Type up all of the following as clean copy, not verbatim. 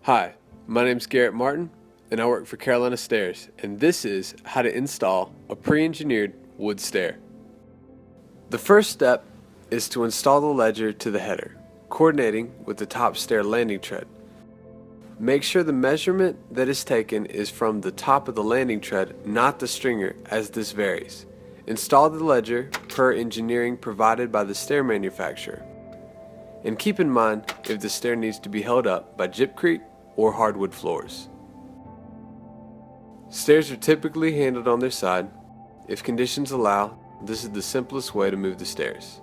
Hi, my name is Garrett Martin, and I work for Carolina Stairs, and this is how to install a pre-engineered wood stair. The first step is to install the ledger to the header, coordinating with the top stair landing tread. Make sure the measurement that is taken is from the top of the landing tread, not the stringer, as this varies. Install the ledger per engineering provided by the stair manufacturer. And keep in mind if the stair needs to be held up by gypcrete or hardwood floors. Stairs are typically handled on their side. If conditions allow, this is the simplest way to move the stairs.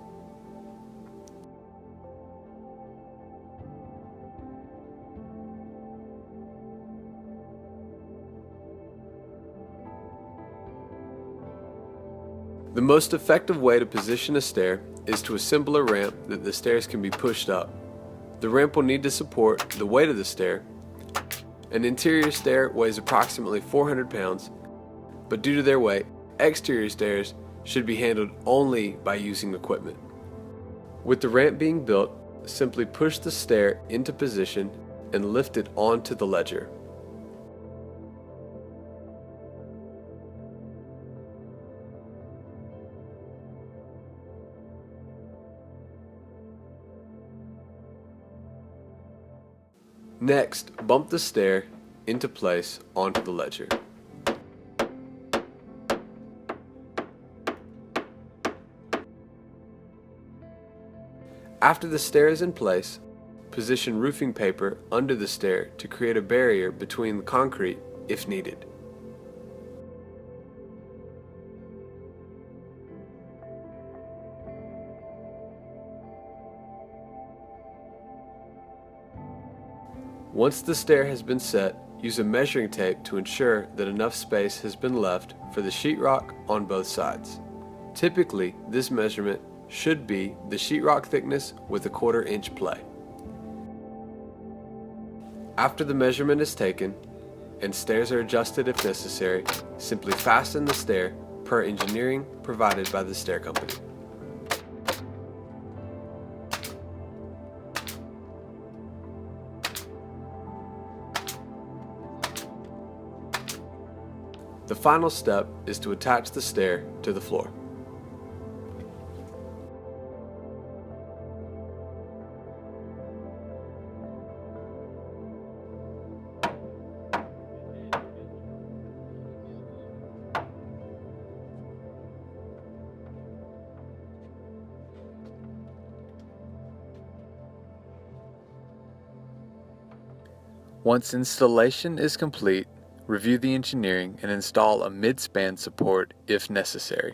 The most effective way to position a stair is to assemble a ramp that the stairs can be pushed up. The ramp will need to support the weight of the stair. An interior stair weighs approximately 400 pounds, but due to their weight, exterior stairs should be handled only by using equipment. With the ramp being built, simply push the stair into position and lift it onto the ledger. Next, bump the stair into place onto the ledger. After the stair is in place, position roofing paper under the stair to create a barrier between the concrete if needed. Once the stair has been set, use a measuring tape to ensure that enough space has been left for the sheetrock on both sides. Typically, this measurement should be the sheetrock thickness with a 1/4 inch play. After the measurement is taken and stairs are adjusted if necessary, simply fasten the stair per engineering provided by the stair company. The final step is to attach the stair to the floor. Once installation is complete, review the engineering and install a mid-span support if necessary.